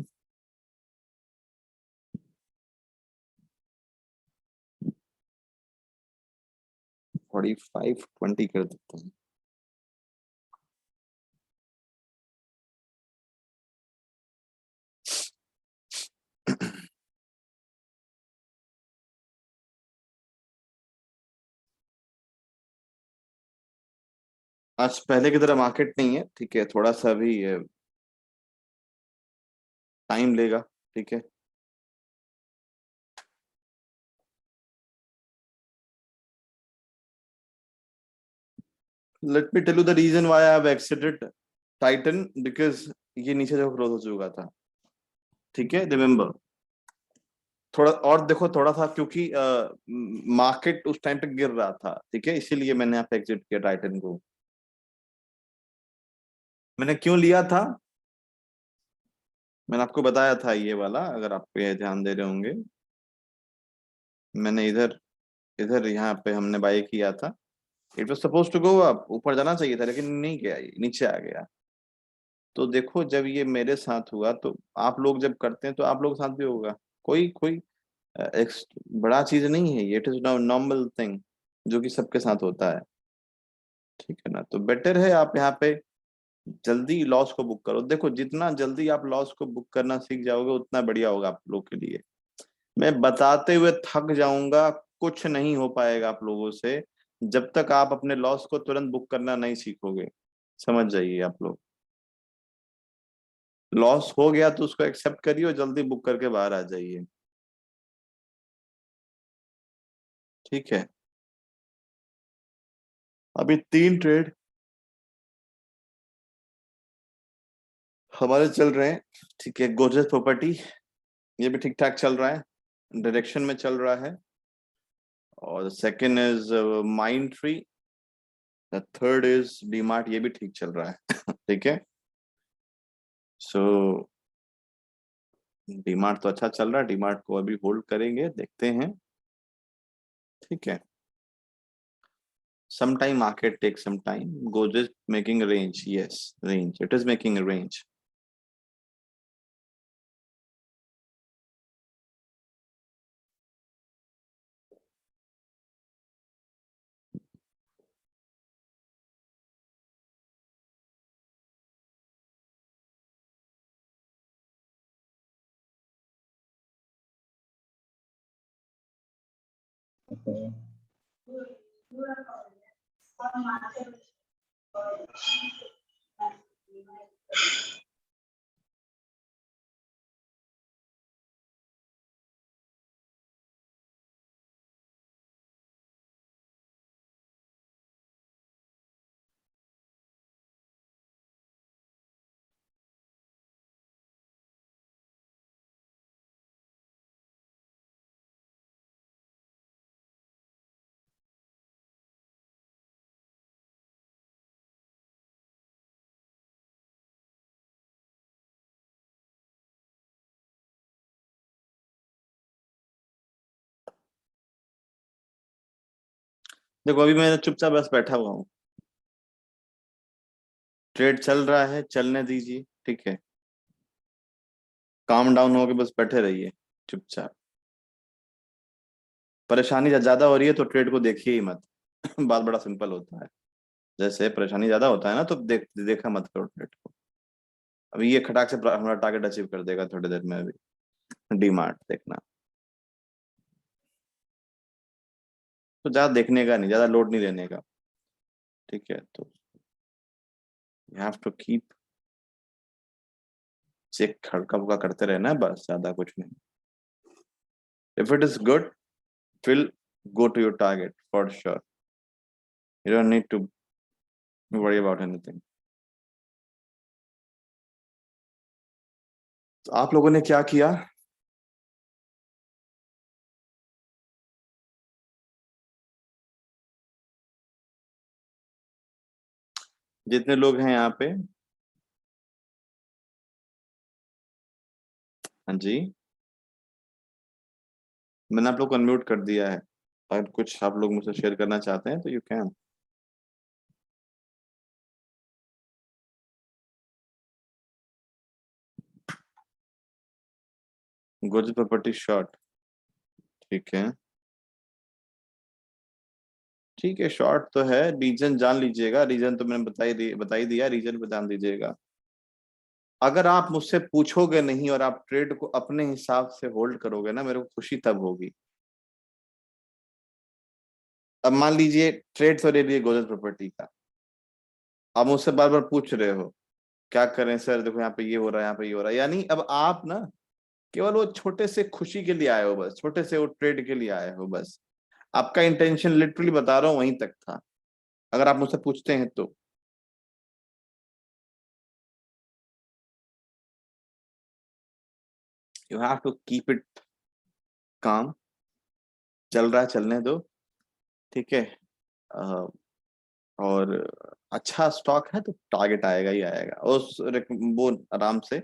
45-20 कर देते हैं। आज पहले की तरह मार्केट नहीं है, ठीक है, थोड़ा सा भी टाइम लेगा, ठीक है। Let me tell you the reason why I have exited Titan, because ये नीचे जो क्लोज हो चुका था, ठीक है, रिमेम्बर। थोड़ा और देखो, थोड़ा सा, क्योंकि मार्केट उस टाइम पे गिर रहा था, ठीक है, इसीलिए मैंने यहाँ पे एग्जिट किया टाइटन को। मैंने क्यों लिया था, मैंने आपको बताया था ये वाला, अगर आप पे ध्यान दे रहे होंगे। मैंने इधर इधर यहाँ पे हमने बाय किया था। It was suppose to go up, ऊपर जाना चाहिए था, लेकिन नहीं गया, ये नीचे आ गया। तो देखो, जब ये मेरे साथ हुआ, तो आप लोग जब करते हैं तो आप लोग के साथ भी होगा। कोई कोई एक बड़ा चीज नहीं है ये, इट इज नॉर्मल थिंग, जो कि सबके साथ होता है, ठीक है ना। तो बेटर है आप यहाँ पे जल्दी लॉस को बुक करो। देखो, जितना जल्दी आप लॉस को बुक करना सीख जाओगे, उतना बढ़िया होगा आप लोग के लिए। मैं बताते हुए थक जाऊंगा, कुछ नहीं हो पाएगा आप लोगों से, जब तक आप अपने लॉस को तुरंत बुक करना नहीं सीखोगे। समझ जाइए आप लोग। लॉस हो गया तो उसको एक्सेप्ट करिए और जल्दी बुक करके बाहर आ जाइए, ठीक है। अभी 3 ट्रेड हमारे चल रहे हैं, ठीक है। गोदरेज प्रॉपर्टी, ये भी ठीक ठाक चल रहा है, डायरेक्शन में चल रहा है। और second is mind tree, third is DMart, ये भी ठीक चल रहा है। ठीक है। सो डीमार्ट तो अच्छा चल रहा है, डीमार्ट को अभी होल्ड करेंगे, देखते हैं, ठीक है। Some time market take some time, Godrej making range, yes range, it is making range. देखो अभी मैं चुपचाप बस बैठा हुआ हूँ, ट्रेड चल रहा है, चलने दीजिए, ठीक है, काम डाउन होके बस बैठे रहिए चुपचाप। परेशानी ज्यादा हो रही है तो ट्रेड को देखिए ही मत। बात बड़ा सिंपल होता है, जैसे परेशानी ज्यादा होता है ना तो देखा मत करो ट्रेड को। अभी ये खटाक से हमारा टारगेट अचीव कर देगा थोड़ी देर में, अभी डीमार्ट देखना। तो ज्यादा देखने का नहीं, ज्यादा लोड नहीं लेने का, ठीक है। तो you have to keep check, खड़का बुका करते रहना है बस, ज्यादा कुछ नहीं। If it is good, will go to your target for sure. You don't need to worry about anything. तो आप लोगों ने क्या किया? जितने लोग हैं यहाँ पे, हाँ जी, मैंने आप लोग को अनम्यूट कर दिया है। अगर कुछ आप लोग मुझसे शेयर करना चाहते हैं तो यू कैन। गुज प्रॉपर्टी शॉर्ट, ठीक है, ठीक है, शॉर्ट तो है। रीजन जान लीजिएगा, रीजन तो मैंने बता ही दिया, रीजन पे ध्यान दीजिएगा। अगर आप मुझसे पूछोगे नहीं और आप ट्रेड को अपने हिसाब से होल्ड करोगे ना, मेरे को खुशी तब होगी। अब मान लीजिए ट्रेड तो ले लिए गोदरेज प्रॉपर्टी का, आप मुझसे बार बार पूछ रहे हो क्या करें सर, देखो यहाँ पे ये हो रहा है, यहाँ पे ये हो रहा है, यानी अब आप ना केवल वो छोटे से खुशी के लिए आए हो, बस छोटे से वो ट्रेड के लिए आए हो बस। आपका इंटेंशन लिटरली बता रहा हूँ वहीं तक था, अगर आप मुझसे पूछते हैं तो। You have to keep it calm, चल रहा है चलने दो, ठीक है। अ, और अच्छा स्टॉक है तो टारगेट आएगा ही आएगा, वो आराम से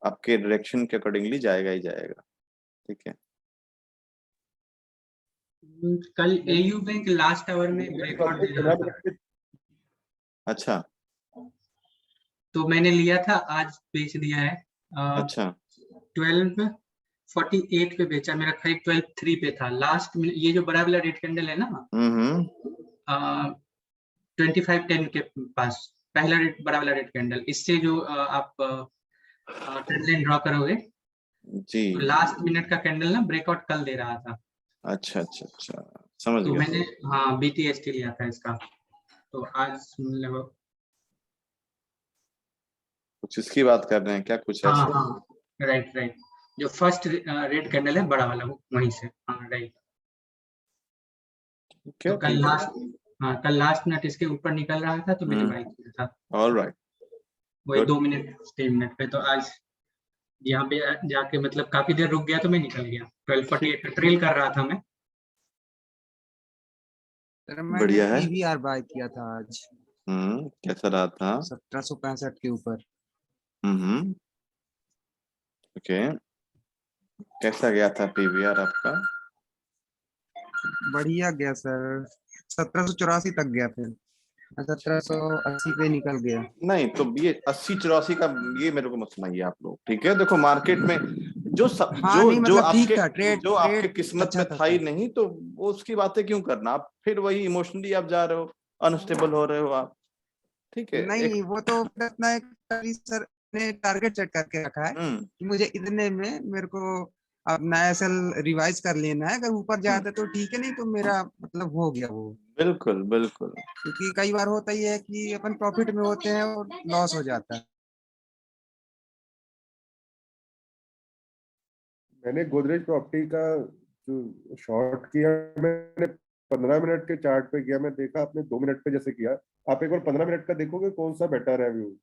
आपके डायरेक्शन के अकॉर्डिंगली जाएगा ही जाएगा, ठीक है। कल एयू बैंक लास्ट आवर में ब्रेकआउट दे रहा था, अच्छा तो मैंने लिया था, आज बेच दिया है। अच्छा 1248 पे बेचा, मेरा खरीद 12.3 पे था लास्ट में। ये जो बड़ा वाला रेड कैंडल है ना, 2510 के पास पहला रेड, बड़ा वाला रेड कैंडल, इससे जो आप ट्रेंड लाइन ड्रॉ करोगे, जी, लास्ट मिनट का कैंडल ना ब्रेकआउट कल दे रहा था, अच्छा अच्छा अच्छा, समझ तो गया। मैंने हाँ बीटीएसटी लिया था इसका। तो आज मतलब कुछ इसकी बात कर रहे हैं क्या, कुछ हाँ ऐसे? हाँ, राइट राइट, जो फर्स्ट रेड कैंडल है बड़ा वाला, वहीं से, हाँ राइट। ठीक तो है कल ठीक है, लास्ट, हाँ कल लास्ट मिनट इसके ऊपर निकल रहा था तो मैंने बाई किया था, ऑलराइट, वही गुड। 2 मिनट 3 मिनट पे। तो आज यहाँ पे जाके मतलब काफी देर रुक गया तो मैं निकल गया, 1248 पे ट्रेल कर रहा था मैं। सर मैंने बढ़िया है। पीवीआर बाय किया था आज कैसा रहा था? 1765 के ऊपर। ओके, कैसा गया था पीवीआर आपका? बढ़िया गया सर, 1784 तक गया, फिर 1780 पे निकल गया। नहीं तो ये 80 84 का ये मेरे को मत सुनाइए आप लोग, ठीक है। देखो मार्केट में हाँ नहीं मतलब ठीक था, ट्रेड जो आपके ट्रेड किस्मत अच्छा में था था ही सर। नहीं, तो वो उसकी बातें क्यों करना, आप फिर वही इमोशनली आप जा रहे हो, अनस्टेबल हो रहे हो आप, ठीक है। एक नहीं वो तो फिर अपना एक सर ने टारगेट सेट करके रखा है हम्म कि मुझे इतने में मेरे को अब नया सेल रिवाइज कर लेना है, अगर ऊपर जाता तो ठीक है, नहीं तो मेरा मतलब हो गया वो। बिल्कुल बिल्कुल। क्योंकि कई बार होता ही है कि अपन प्रॉफिट में होते हैं और लॉस हो जाता है। मैंने गोदरेज प्रॉपर्टी का जो शॉर्ट किया, मैंने 15 मिनट के चार्ट पे किया। मैं देखा आपने 2 मिनट पे जैसे किया, आप एक बार 15 मिनट का देखोगे कौन सा बेटर है व्यू।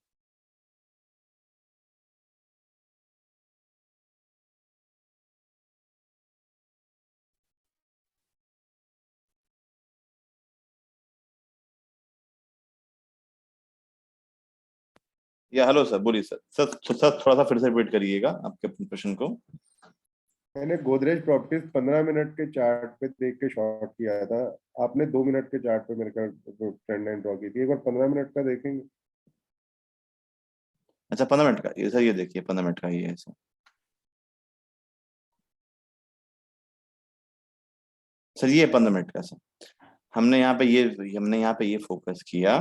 या हेलो सर, बोलिए सर। सर थोड़ा सा फिर से रिपीट करिएगा आपके प्रश्न को। मैंने गोदरेज प्रॉपर्टीज 15 मिनट के चार्ट पे देख के शॉर्ट किया था। आपने 2 मिनट के चार्ट पे मेरे का ट्रेंड लाइन ड्रॉ की थी। एक बार 15 मिनट का देखेंगे। अच्छा 15 मिनट का ये सर, ये देखिए 15 मिनट का ये है सर। सर ये 15 मिनट का सर, हमने यहाँ पे ये फोकस किया,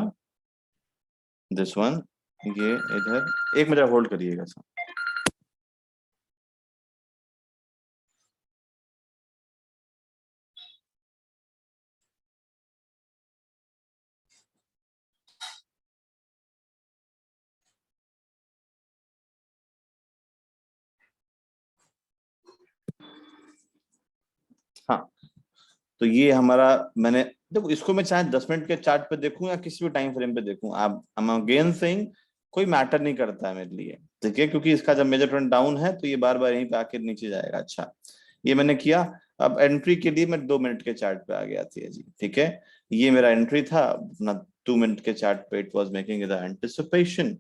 दिस वन, ये इधर। एक मिनट होल्ड करिएगा सर। हाँ, तो ये हमारा, मैंने देखो इसको मैं चाहे 10 मिनट के चार्ट पे देखूं या किसी भी टाइम फ्रेम पे देखूं, आप हम अगेन सेइंग कोई मैटर नहीं करता है मेरे लिए, ठीक है, क्योंकि इसका जब मेजर ट्रेंड डाउन है तो ये बार बार यहीं पे आके नीचे जाएगा। अच्छा ये मैंने किया। अब एंट्री के लिए मैं 2 मिनट के चार्ट पे आ गया था जी, ठीक है, ये मेरा एंट्री था अपना 2 मिनट के चार्ट पे, it was making the anticipation,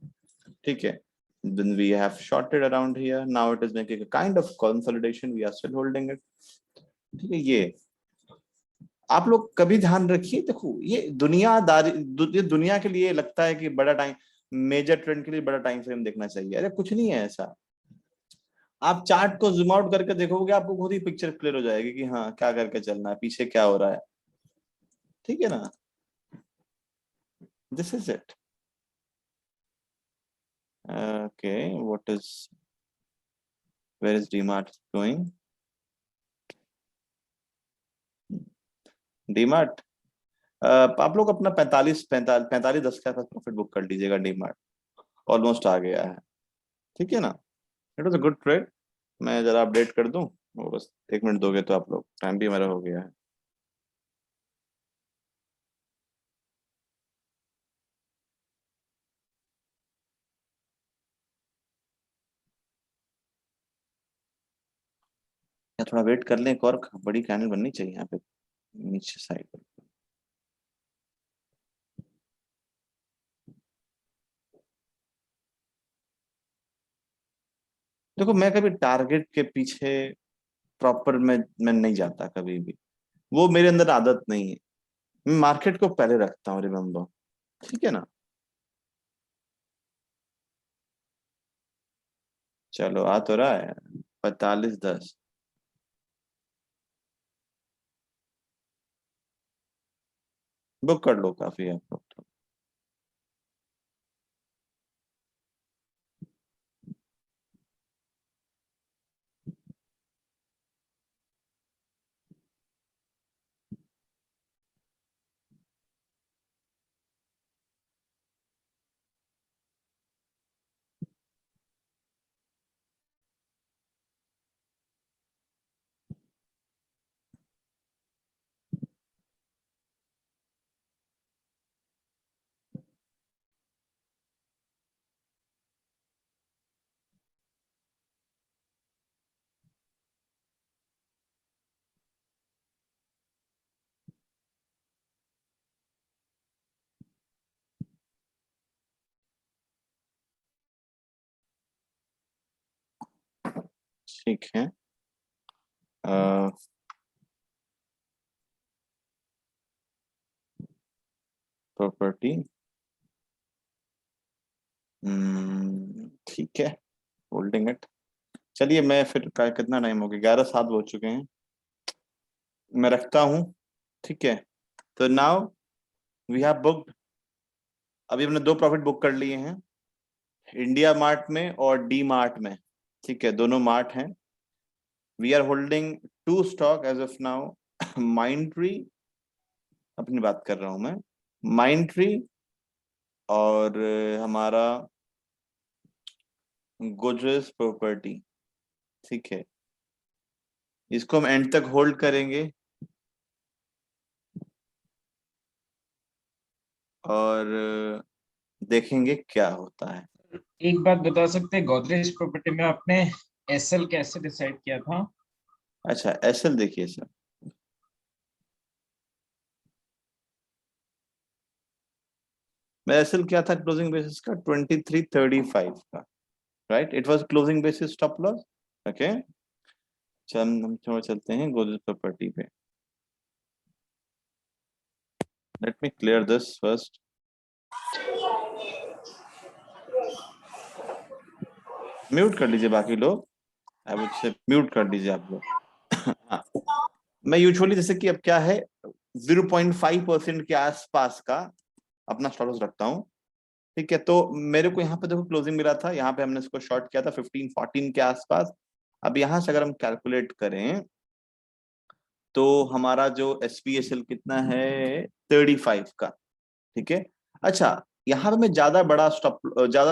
ठीक है, then we have shorted around here, now it is making a kind of consolidation, we are still holding it, ठीक है। ये आप लोग कभी ध्यान रखिए, देखो ये दुनियादारी, ये दुनिया के लिए लगता है कि बड़ा टाइम, मेजर ट्रेंड के लिए बड़ा टाइम फ्रेम देखना चाहिए, अरे कुछ नहीं है ऐसा। आप चार्ट को जूम आउट करके देखोगे आपको खुद ही पिक्चर क्लियर हो जाएगी कि हाँ क्या करके चलना है, पीछे क्या हो रहा है, ठीक है ना। This is it. Okay, what is, where is DMart going? DMart आप लोग अपना 45 का प्रॉफिट बुक कर लीजिएगा, डीमार्ट ऑलमोस्ट आ गया है, ठीक है ना। It was a good trade. मैं जरा अपडेट कर दूं, वो बस 1 मिनट दोगे तो आप लोग, टाइम भी हमारा हो गया है। या थोड़ा वेट कर लें, एक और बड़ी कैंडल बननी चाहिए यहाँ पे नीचे साइड पर। देखो मैं कभी टारगेट के पीछे प्रॉपर मैं नहीं जाता कभी भी, वो मेरे अंदर आदत नहीं है, मैं मार्केट को पहले रखता हूँ, रिमेम्बर, ठीक है ना। चलो आ तो रहा है 45-10, बुक कर लो, काफी है आप लोग तो। ठीक है, प्रॉपर्टी, ठीक है, होल्डिंग इट। चलिए मैं फिर कितना टाइम हो गया, 11:07 हो चुके हैं, मैं रखता हूँ, ठीक है। तो नाउ वी हैव बुक्ड, अभी हमने 2 प्रॉफिट बुक कर लिए हैं, इंडिया मार्ट में और डी मार्ट में, ठीक है, दोनों मार्ट हैं। We are holding 2 stock as of now, Mindtree, अपनी बात कर रहा हूं मैं, माइंडट्री और हमारा गोदरेज प्रॉपर्टी, ठीक है, इसको हम एंड तक होल्ड करेंगे और देखेंगे क्या होता है। एक बात बता सकते हैं, गोदरेज प्रॉपर्टी में आपने एसएल कैसे डिसाइड किया था? अच्छा एसएल देखिए सर, मैं एसएल क्या था क्लोजिंग बेसिस का 2335 का, right, it was closing basis stop loss, okay. हम थोड़ा चलते हैं गोदरेज प्रॉपर्टी पे। Let me clear this first. Mute कर लीजिए बाकी लोग, आई वुड से म्यूट कर दीजिए आप लोग। हाँ, मैं यूजुअली जैसे कि अब क्या है 0.5% के आसपास का अपना स्टॉप लॉस रखता हूँ, ठीक है। तो मेरे को यहाँ पे देखो क्लोजिंग मिला था, यहाँ पे हमने इसको शॉर्ट किया था 15-14 के आसपास। अब यहाँ से अगर हम कैलकुलेट करें तो हमारा जो SPSL कितना है 35 का, ठीक है। अच्छा, यहाँ पे मैं ज्यादा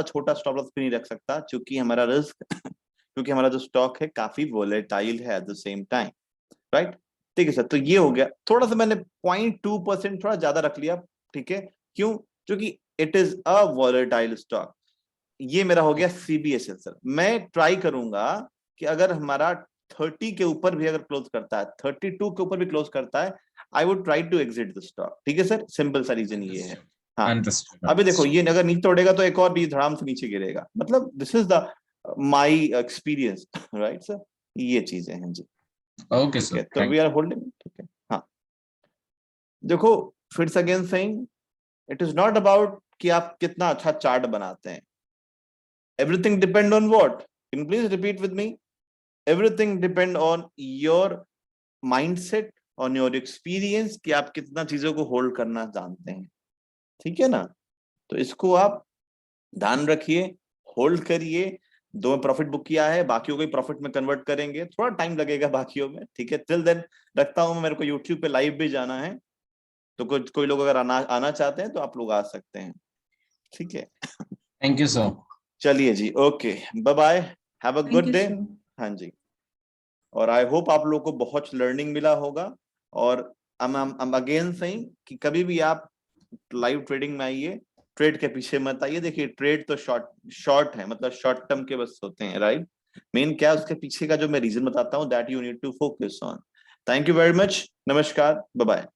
छोटा स्टॉप लॉस भी नहीं रख सकता, क्योंकि हमारा रिस्क क्योंकि हमारा जो स्टॉक है काफी वोलेटाइल है at the same time, right. ठीक है सर, तो ये हो गया। थोड़ा सा मैंने 0.2% थोड़ा ज्यादा रख लिया, ठीक है। क्यों? क्योंकि it is a volatile stock. ये मेरा हो गया CBSL सर। मैं ट्राई करूंगा कि अगर हमारा 30 के ऊपर भी अगर क्लोज करता है, 32 के ऊपर भी क्लोज करता है, I would try to exit the stock, ठीक है सर। सिंपल सा रीजन ये है। हाँ, Understood. अभी देखो ये अगर नीचे तोड़ेगा तो एक और भी धड़ाम से नीचे गिरेगा, मतलब this is the my experience, right sir. ये चीजें हैं जी, Okay, ठीक है। sir. तो Thank वी आर होल्डिंग, ठीक है। हाँ, देखो फिर से again saying, it is not about कि आप कितना अच्छा चार्ट बनाते हैं। Everything depend on what? Can you please repeat with me? Everything depend on your mindset, on your experience, कि आप कितना चीजों को होल्ड करना जानते हैं, ठीक है ना। तो इसको आप ध्यान रखिए, होल्ड करिए। 2 में प्रॉफिट बुक किया है, बाकियों को प्रॉफिट में कन्वर्ट करेंगे, थोड़ा टाइम लगेगा बाकियों में, ठीक है। टिल देन रखता हूं, मेरे को यूट्यूब पे लाइव भी जाना है, तो कोई लोग अगर आना चाहते हैं तो आप लोग आ सकते हैं, ठीक है। Thank you, sir. चलिए जी, okay, bye bye, have a Thank good you, day. sir. हाँ जी, और आई होप आप लोगों को बहुत लर्निंग मिला होगा। और I'm अगेन सेइंग कि कभी भी आप लाइव ट्रेडिंग में आइए, ट्रेड के पीछे मत आइए। देखिए ट्रेड तो शॉर्ट है, मतलब शॉर्ट टर्म के बस होते हैं, राइट। मेन क्या है उसके पीछे का जो मैं रीजन बताता हूँ, that you need to focus on. Thank you very much, नमस्कार, बाय बाय।